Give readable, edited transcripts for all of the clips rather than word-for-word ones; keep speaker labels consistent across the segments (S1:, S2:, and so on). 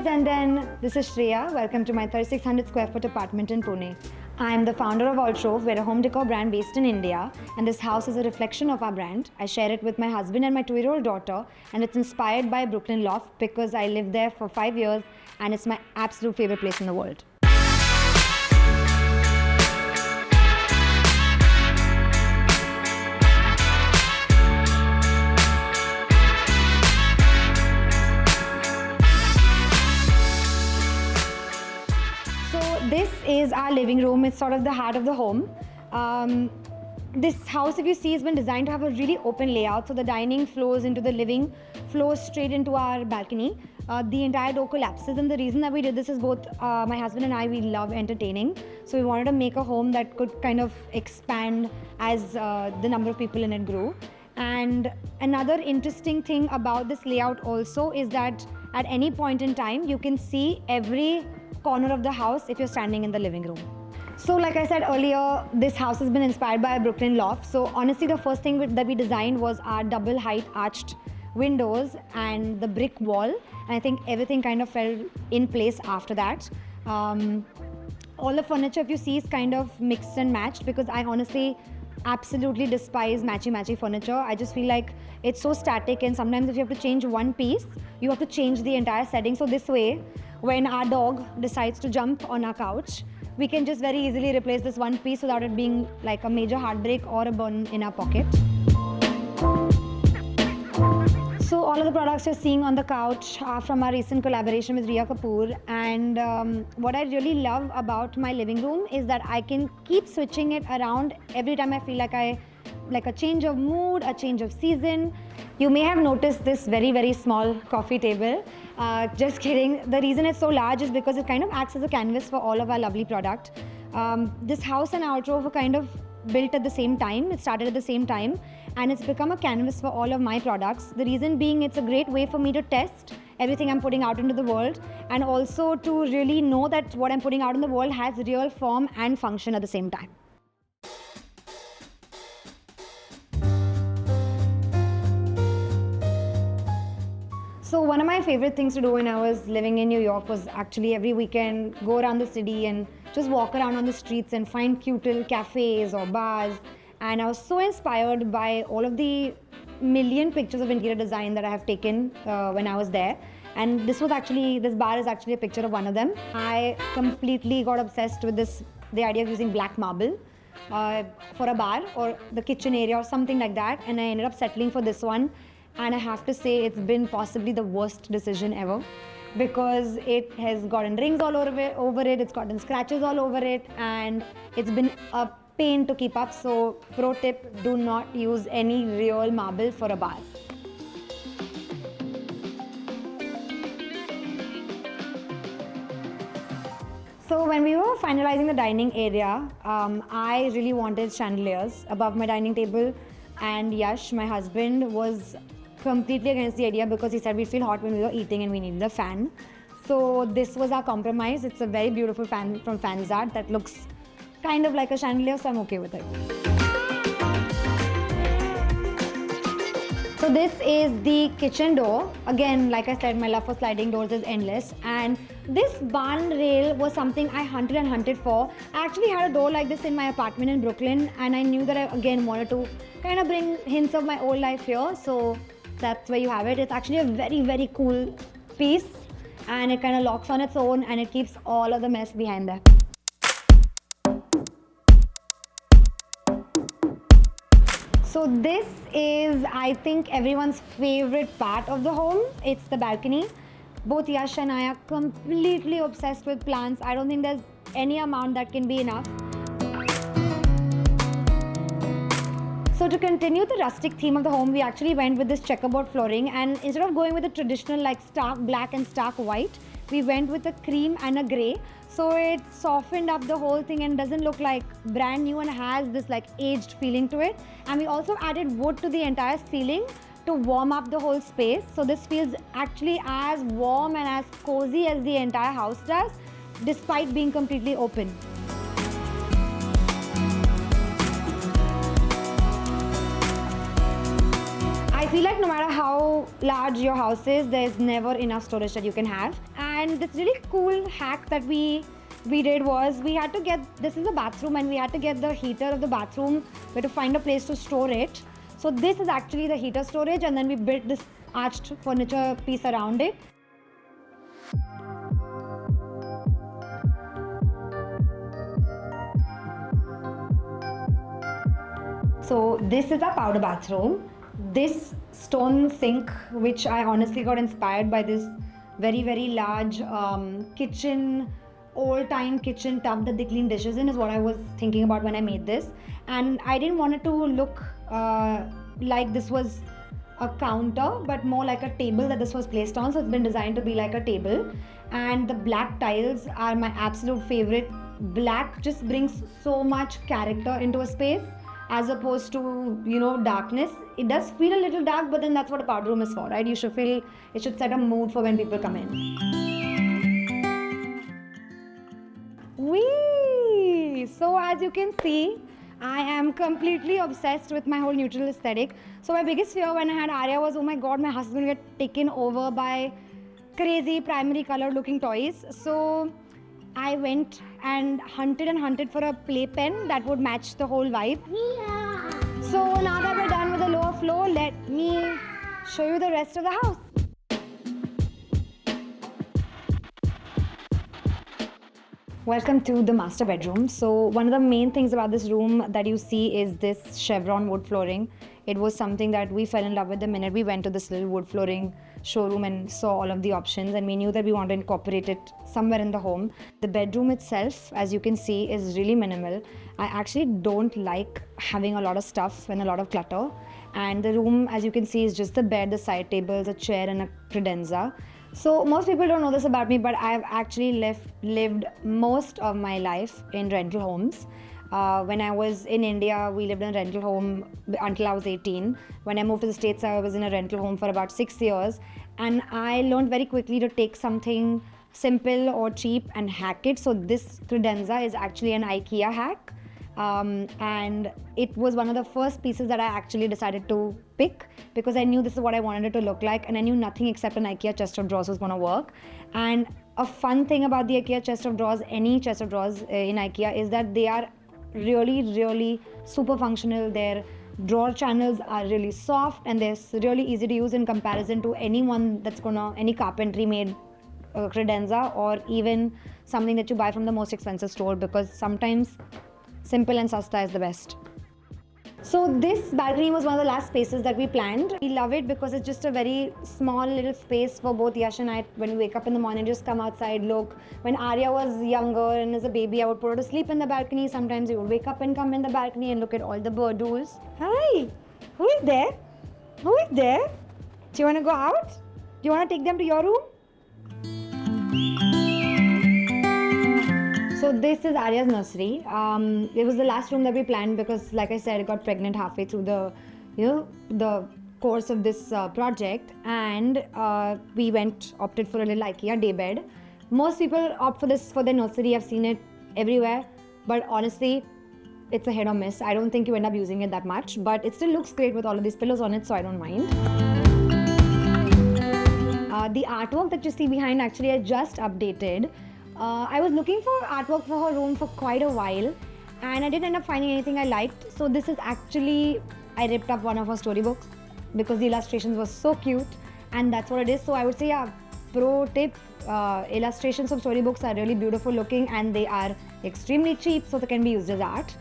S1: guys, and then this is Shreya. Welcome to my 3600 square foot apartment in Pune. I am the founder of Altrove. We're a home decor brand based in India, and this house is a reflection of our brand. I share it with my husband and my 2-year-old daughter, and it's inspired by Brooklyn Loft because I lived there for 5 years and it's my absolute favorite place in the world. This is our living room. It's sort of the heart of the home. This house, if you see, has been designed to have a really open layout. So the dining flows into the living, flows straight into our balcony. The entire door collapses, and the reason that we did this is both my husband and I, we love entertaining. So we wanted to make a home that could kind of expand as the number of people in it grew. And another interesting thing about this layout also is that at any point in time, you can see every corner of the house if you're standing in the living room. So like I said earlier, this house has been inspired by a Brooklyn Loft. So honestly, the first thing that we designed was our double height arched windows and the brick wall. And I think everything kind of fell in place after that. All the furniture, if you see, is kind of mixed and matched because I honestly absolutely despise matchy furniture. I just feel like it's so static, and sometimes if you have to change one piece, you have to change the entire setting. So this way, when our dog decides to jump on our couch, we can just very easily replace this one piece without it being like a major heartbreak or a burn in our pocket. So all of the products you're seeing on the couch are from our recent collaboration with Riya Kapoor, and what I really love about my living room is that I can keep switching it around every time I feel like a change of mood, a change of season. You may have noticed this very small coffee table. Just kidding. The reason it's so large is because it kind of acts as a canvas for all of our lovely product. This house and Altrove were kind of built at the same time. It started at the same time, and it's become a canvas for all of my products. The reason being, it's a great way for me to test everything I'm putting out into the world, and also to really know that what I'm putting out in the world has real form and function at the same time. So one of my favorite things to do when I was living in New York was actually every weekend go around the city and just walk around on the streets and find cute little cafes or bars. And I was so inspired by all of the million pictures of interior design that I have taken when I was there. And this bar is actually a picture of one of them. I completely got obsessed with the idea of using black marble for a bar or the kitchen area or something like that. And I ended up settling for this one. And I have to say, it's been possibly the worst decision ever because it has gotten rings all over it, it's gotten scratches all over it, and it's been a pain to keep up. So pro tip, do not use any real marble for a bar. So when we were finalizing the dining area, I really wanted chandeliers above my dining table, and Yash, my husband, was completely against the idea because he said we'd feel hot when we were eating and we needed a fan. So this was our compromise. It's a very beautiful fan from Fanzart that looks kind of like a chandelier, so I'm okay with it. So this is the kitchen door. Again, like I said, my love for sliding doors is endless, and this barn rail was something I hunted for. I actually had a door like this in my apartment in Brooklyn, and I knew that I again wanted to kind of bring hints of my old life here. So that's where you have it. It's actually a very cool piece, and it kind of locks on its own and it keeps all of the mess behind there. So this is, I think, everyone's favorite part of the home. It's the balcony. Both Yash and I are completely obsessed with plants. I don't think there's any amount that can be enough. So to continue the rustic theme of the home, we actually went with this checkerboard flooring, and instead of going with the traditional like stark black and stark white, we went with a cream and a grey. So it softened up the whole thing and doesn't look like brand new and has this like aged feeling to it. And we also added wood to the entire ceiling to warm up the whole space. So this feels actually as warm and as cozy as the entire house does, despite being completely open. I feel like no matter how large your house is, there's never enough storage that you can have. And this really cool hack that we did was we had to get, this is a bathroom, and we had to get the heater of the bathroom. We had to find a place to store it. So this is actually the heater storage, and then we built this arched furniture piece around it. So this is our powder bathroom. This stone sink, which I honestly got inspired by this very, very large kitchen, old-time kitchen tub that they clean dishes in, is what I was thinking about when I made this. And I didn't want it to look like this was a counter, but more like a table that this was placed on. So it's been designed to be like a table. And the black tiles are my absolute favorite. Black just brings so much character into a space, as opposed to, you know, darkness. It does feel a little dark, but then that's what a powder room is for, right? You should feel, it should set a mood for when people come in. Whee! So as you can see, I am completely obsessed with my whole neutral aesthetic. So my biggest fear when I had Aria was, oh my god, my house is going to get taken over by crazy primary color looking toys. So I went and hunted for a playpen that would match the whole vibe. Yeah. So now that we're done with the lower floor, let me show you the rest of the house. Welcome to the master bedroom. So one of the main things about this room that you see is this chevron wood flooring. It was something that we fell in love with the minute we went to this little wood flooring showroom and saw all of the options, and we knew that we wanted to incorporate it somewhere in the home. The bedroom itself, as you can see, is really minimal. I actually don't like having a lot of stuff and a lot of clutter. And the room, as you can see, is just the bed, the side tables, a chair and a credenza. So most people don't know this about me, but I've actually lived most of my life in rental homes. When I was in India, we lived in a rental home until I was 18. When I moved to the States, I was in a rental home for about 6 years. And I learned very quickly to take something simple or cheap and hack it. So this credenza is actually an IKEA hack. And it was one of the first pieces that I actually decided to pick, because I knew this is what I wanted it to look like, and I knew nothing except an IKEA chest of drawers was going to work. And a fun thing about the IKEA chest of drawers, any chest of drawers in IKEA, is that they are really super functional. Their drawer channels are really soft, and they're really easy to use in comparison to anyone that's any carpentry made credenza, or even something that you buy from the most expensive store, because sometimes simple and sasta is the best. So this balcony was one of the last spaces that we planned. We love it because it's just a very small little space for both Yash and I. When we wake up in the morning, just come outside, look. When Aria was younger and as a baby, I would put her to sleep in the balcony. Sometimes we would wake up and come in the balcony and look at all the birdos. Hi, who is there? Who is there? Do you want to go out? Do you want to take them to your room? So this is Aria's nursery. It was the last room that we planned because, like I said, I got pregnant halfway through the course of this project, and we opted for a little IKEA daybed. Most people opt for this for their nursery. I've seen it everywhere, but honestly, it's a hit or miss. I don't think you end up using it that much, but it still looks great with all of these pillows on it, so I don't mind. The artwork that you see behind, actually, I just updated. I was looking for artwork for her room for quite a while, and I didn't end up finding anything I liked. So this is actually, I ripped up one of her storybooks because the illustrations were so cute, and that's what it is. So I would say, yeah, pro tip, illustrations of storybooks are really beautiful looking, and they are extremely cheap, so they can be used as art.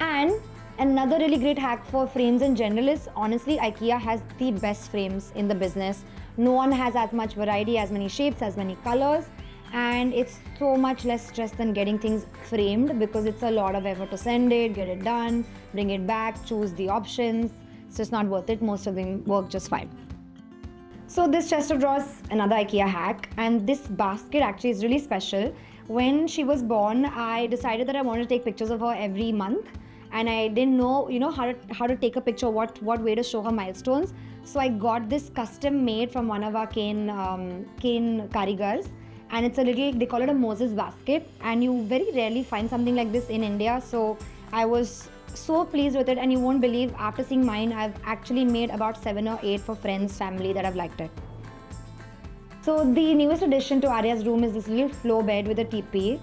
S1: And another really great hack for frames in general is, honestly, IKEA has the best frames in the business. No one has as much variety, as many shapes, as many colors. And it's so much less stress than getting things framed, because it's a lot of effort to send it, get it done, bring it back, choose the options. It's just not worth it. Most of them work just fine. So this chest of drawers, another IKEA hack, and this basket actually is really special. When she was born, I decided that I wanted to take pictures of her every month, and I didn't know, how to take a picture, what way to show her milestones. So I got this custom made from one of our cane karigars. And it's a little, they call it a Moses basket, and you very rarely find something like this in India. So I was so pleased with it, and you won't believe, after seeing mine, I've actually made about 7 or 8 for friends, family that have liked it. So the newest addition to Aria's room is this little floor bed with a teepee.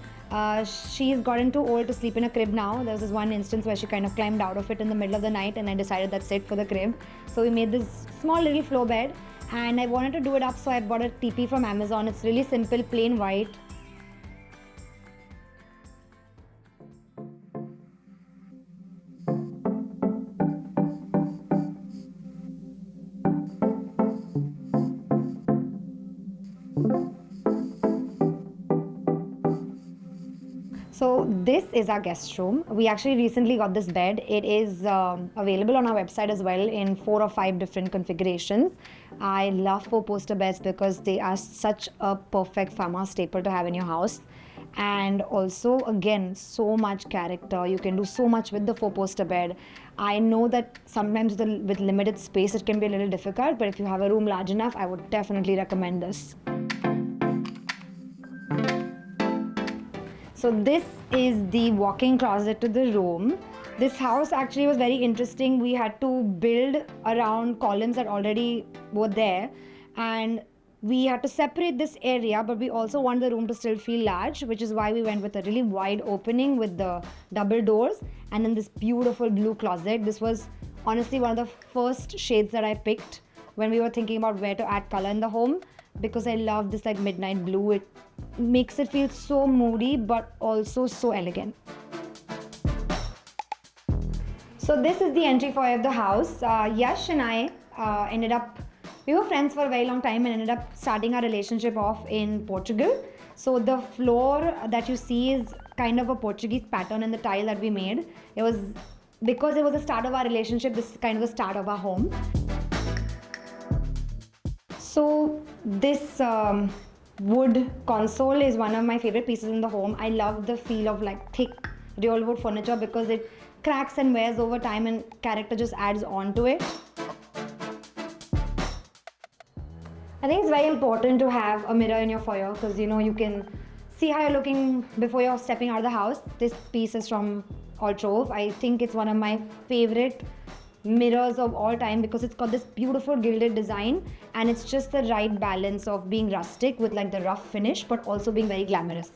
S1: She's gotten too old to sleep in a crib now. There was this one instance where she kind of climbed out of it in the middle of the night, and I decided that's it for the crib. So we made this small little floor bed, and I wanted to do it up, so I bought a teepee from Amazon. It's really simple, plain white. So this is our guest room. We actually recently got this bed. It is available on our website as well in 4 or 5 different configurations. I love 4-poster beds because they are such a perfect farmhouse staple to have in your house. And also, again, so much character. You can do so much with the 4-poster bed. I know that sometimes with limited space it can be a little difficult, but if you have a room large enough, I would definitely recommend this. So this is the walk-in closet to the room. This house actually was very interesting. We had to build around columns that already were there, and we had to separate this area, but we also want the room to still feel large, which is why we went with a really wide opening with the double doors and then this beautiful blue closet. This was honestly one of the first shades that I picked when we were thinking about where to add color in the home, because I love this like midnight blue. It makes it feel so moody but also so elegant. So this is the entry foyer of the house. Yash and I we were friends for a very long time and ended up starting our relationship off in Portugal. So the floor that you see is kind of a Portuguese pattern in the tile that we made. Because it was the start of our relationship, this is kind of the start of our home. So this wood console is one of my favorite pieces in the home. I love the feel of like thick real wood furniture because it cracks and wears over time and character just adds on to it. I think it's very important to have a mirror in your foyer because you can see how you're looking before you're stepping out of the house. This piece is from Altrove. I think it's one of my favorite mirrors of all time because it's got this beautiful gilded design and it's just the right balance of being rustic with like the rough finish but also being very glamorous.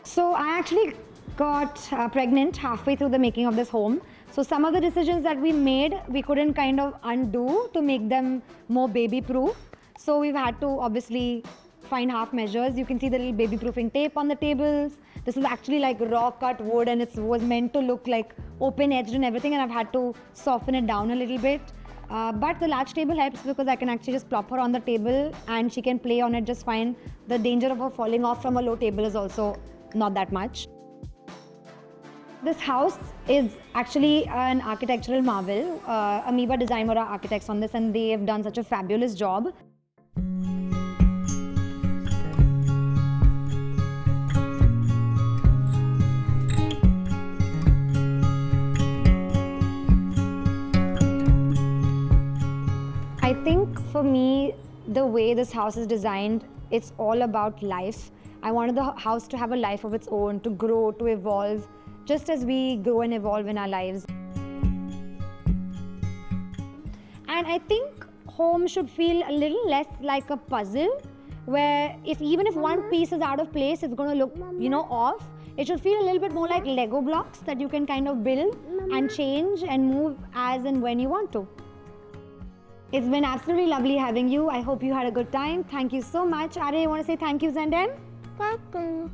S1: So I actually got pregnant halfway through the making of this home. So some of the decisions that we made, we couldn't kind of undo to make them more baby-proof. So we've had to obviously find half measures. You can see the little baby-proofing tape on the tables. This is actually like raw cut wood and it was meant to look like open-edged and everything, and I've had to soften it down a little bit. But the large table helps because I can actually just plop her on the table and she can play on it just fine. The danger of her falling off from a low table is also not that much. This house is actually an architectural marvel. Amoeba Design were our architects on this and they have done such a fabulous job. I think for me, the way this house is designed, it's all about life. I wanted the house to have a life of its own, to grow, to evolve, just as we grow and evolve in our lives. And I think home should feel a little less like a puzzle, where even if one piece is out of place, it's going to look, off. It should feel a little bit more like Lego blocks that you can kind of build and change and move as and when you want to. It's been absolutely lovely having you. I hope you had a good time. Thank you so much. Aria, you want to say thank yous and then?
S2: Thank you.